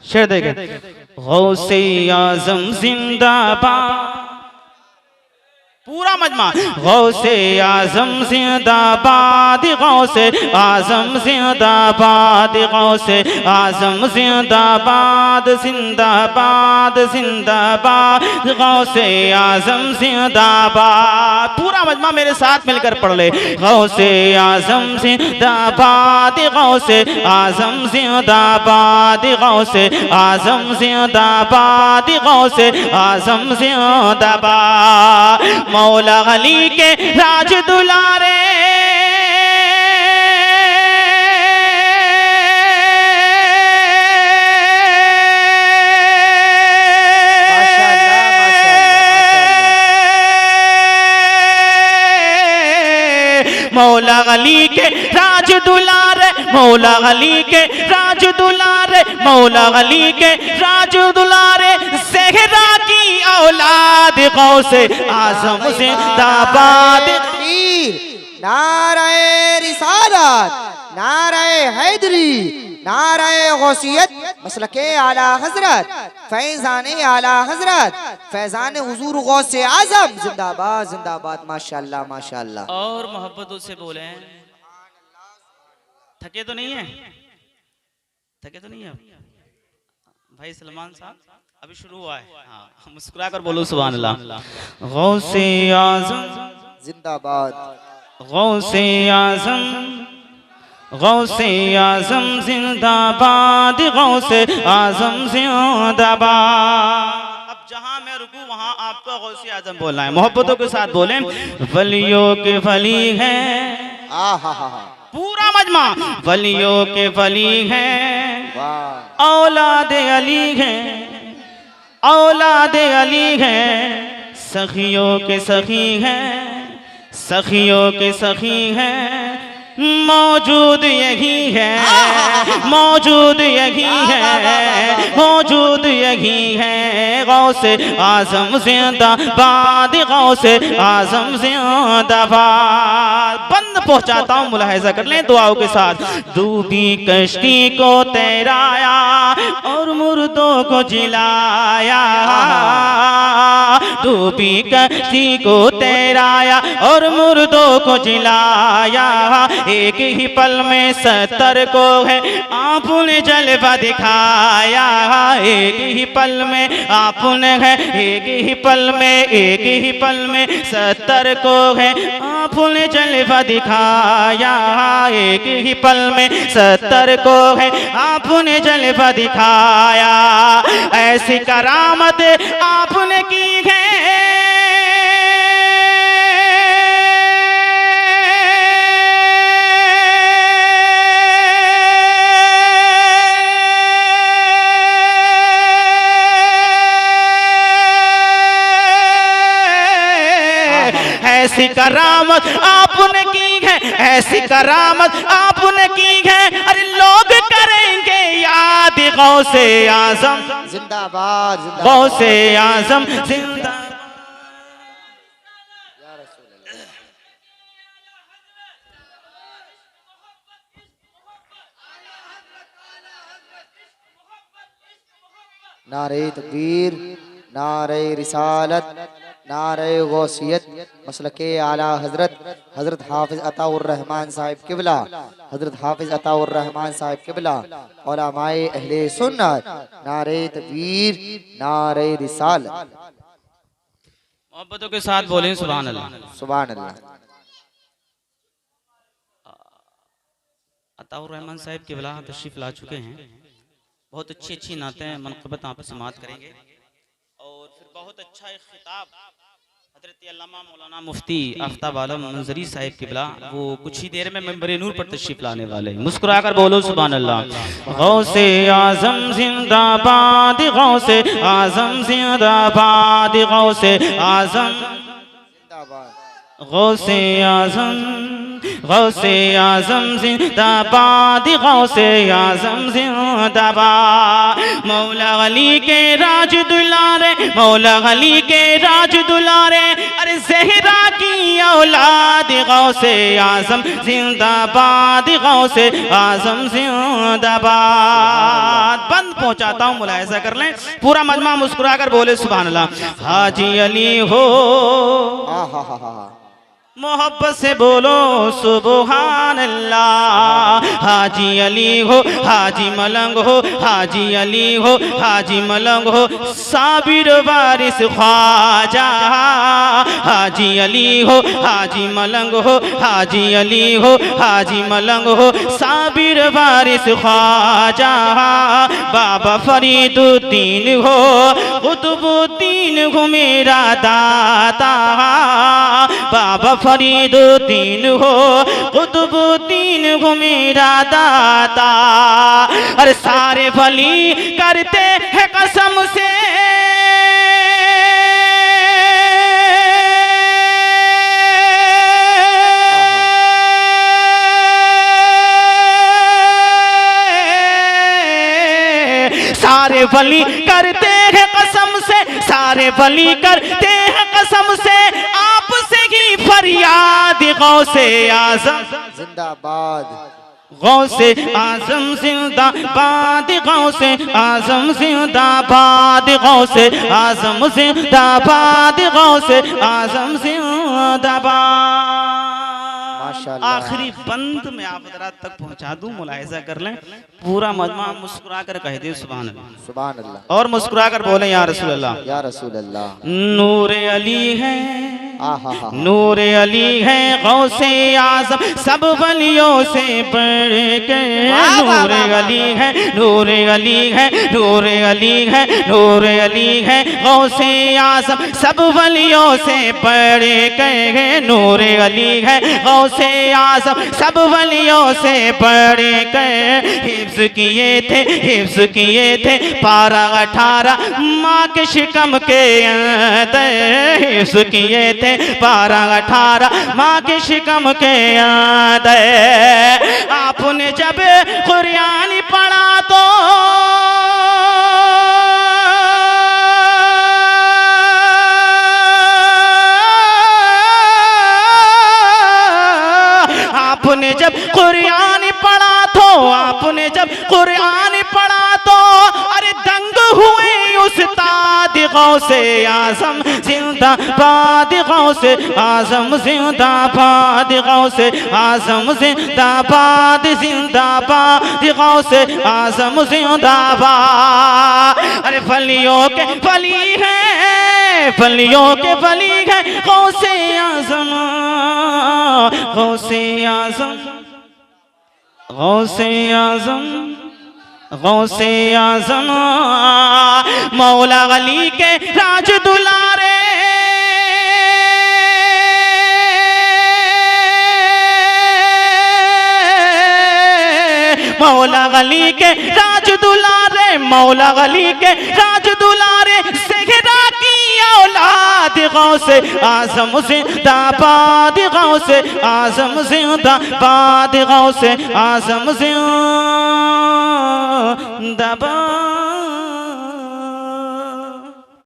शेर देखें, गौसे आजम जिंदाबाद, पूरा मजमा, गौसे आजम जिंदाबाद, गौसे आजम जिंदाबाद, गौसे आजम जिंदाबाद, जिंदाबाद जिंदाबाद, गौसे आजम जिंदाबाद। पूरा मजमा मेरे साथ मिलकर पढ़ ले, गौसे आजम जिंदाबाद, गौसे आजम जिंदाबाद, गौसे आजम जिंदाबाद, गौसे आजम जिंदाबाद। मौला अली के राज दुलारे, मौला अली के राज दुलारे, मौला अली के राज दुलारे, मौला अली के राज दुलारे, ज़हरा की औलाद गौसे आज़म जिंदाबाद। नारे रिसालत, नारे हैदरी, नारे गौसियत, मसलके आला हजरत, फैजाने आला हजरत, फैजाने हुजूर गौसे आजम जिंदाबाद जिंदाबाद। माशाअल्लाह माशाअल्लाह। और मोहब्बतों से बोले, थके तो नहीं है? थके तो नहीं है भाई सलमान साहब? अभी शुरू हुआ है। हाँ, मुस्कुरा कर बोलो सुभान अल्लाह। गौसे आजम जिंदाबाद, गौसे आजम, गौसे आजम जिंदाबाद, गौसे आजम जिंदाबाद। अब जहां मैं रुकूं वहां आपको गौसे आजम बोलना है, मोहब्बतों के साथ बोलें। वलियों के वली हैं, पूरा मजमा, वलियों के वली हैं, औलाद अली हैं, औलाद अली हैं, सखियों के सखी हैं, सखियों के सखी हैं, मौजूद यही है, मौजूद यही है, मौजूद यही है। गौसे आजम जिंदाबाद, गौसे आजम जिंदाबाद। बंद पहुंचाता हूँ, मुलाहिजा कर लें दुआओं के साथ। डूबी कश्ती को तैराया और मुर्दों को जिलाया, डूबी कश्ती को तैराया और मुर्दों को जिलाया, एक ही पल में 70 को है आपने जलवा दिखाया, एक ही पल में आपने है, एक ही पल में, एक ही पल में 70 को है आपने जलवा दिखाया, एक ही पल में 70 को है आपने जलवा दिखाया। ऐसी करामत आपने की है, ऐसी करामत आपने की है, ऐसी करामत आपने की है, अरे लोग करेंगे याद गौसे आजम जिंदाबाद, गौसे आजम जिंदाबाद। नारे तकबीर, नारे रिसालत, नारे गौसियत, मसलके आला हजरत, हजरत हाफिज अताउर रहमान साहिब किबला, हजरत हाफिज अताउर रहमान साहिब किबला, उलमाए अहले सुन्नत। नारे तकबीर, नारे रिसालत। मोहब्बतों के साथ बोलें सुभान अल्लाह, सुभान अल्लाह। अताउर रहमान साहिब किबला तशरीफ ला चुके हैं, बहुत अच्छी अच्छी नातें मनक़बत आप समात करेंगे और फिर बहुत अच्छा एक खिताब हज़रत अल्लामा मौलाना मुफ्ती आफ्ताब आलम मंजरी साहिब किबला वो कुछ ही देर में मेंबर नूर पर तशरीफ लाने वाले हैं। मुस्कुरा कर बोलो सुभान अल्लाह। गौसे आजम जिंदाबाद, गौसे आजम जिंदाबाद, गौसे आजम, गौसे आजम गौसे आजम जिंदाबाद, गौसे आजम जिंदाबाद। मौला अली के राज दुलारे, मौला अली के राज दुलारे, अरे ज़हरा की औलाद गौसे आजम जिंदाबाद, गौसे आजम जिंदाबाद। बंद पहुंचाता हूँ, मुलाहिज़ा कर लें। पूरा मजमा मुस्कुरा कर बोले सुभान अल्लाह। हाजी अली हो, मोहब्बत से बोलो सुबहान अल्लाह। हाजी अली हो, हाजी मलंग हो, हाजी अली हो, हाजी मलंग हो, साबिर वारिस ख्वाजा। हाजी अली हो, हाजी मलंग हो, हाजी अली हो, हाजी मलंग हो, साबिर वारिस ख्वाजा। बाबा फरीदुद्दीन हो, कुतुबुद्दीन हो मेरा दाता। बाबा फरीदुद्दीन हो, कुतुबुद्दीन हो मेरा दाता। अरे सारे वली करते हैं कसम से, सारे वली करते हैं कसम से, सारे वली करते हैं कसम से, आपसे ही फरियाद गौसे आजम जिंदाबाद, गौसे आजम जिंदाबाद, गौसे आजम जिंदाबाद, गौसे आजम जिंदाबाद, गौसे आजम जिंदाबाद। माशाअल्लाह। आखिरी बंद में आप हज़रात तक पहुंचा दूं, मुलाहिज़ा कर लें। पूरा मजमा मुस्कुरा कर कह दे सुभान अल्लाह, सुभान अल्लाह, और मुस्कुरा कर बोले या रसूल अल्लाह। या रसूल अल्लाह। नूर अली है, आहा हा, नूर अली है गौसे आजम सब वलियों से बढ़ के। नूर अली है, नूर अली है, नूर अली है, नूर अली है गौसे आजम सब वलियों से बढ़ के। नूर अली है गौसे आजम सब वलियों से बढ़ के। हिफ्ज़ किए थे, हिफ्ज़ किए थे पारा 18 माँ के शिकम के अंदर। हिफ्ज़ किए थे पारा 18 माँ के शिकम के अंदर। आपने जब कुरान पढ़ा तो आपने जब कुरान पढ़ा तो, आपने जब कुरान पढ़ा तो, अरे दंग हुए उस्ताद गौसे आजम जिंदाबाद, गौसे आजम जिंदाबाद, गौसे आजम जिंदाबाद, जिंदाबाद गौसे आजम जिंदाबाद। अरे फलियों के फली है, फलियों के फली है गौसे आजम, गौसे आजम, गौसे आजम, गौसे आजम। मौला अली के राज दुलारे, मौला अली के राज दुलारे, मौला अली के राज दुलारे, ज़हरा की औलाद गौसे आजम जिंदाबाद, गौसे आजम जिंदाबाद, गौसे आजम जिंदाबाद।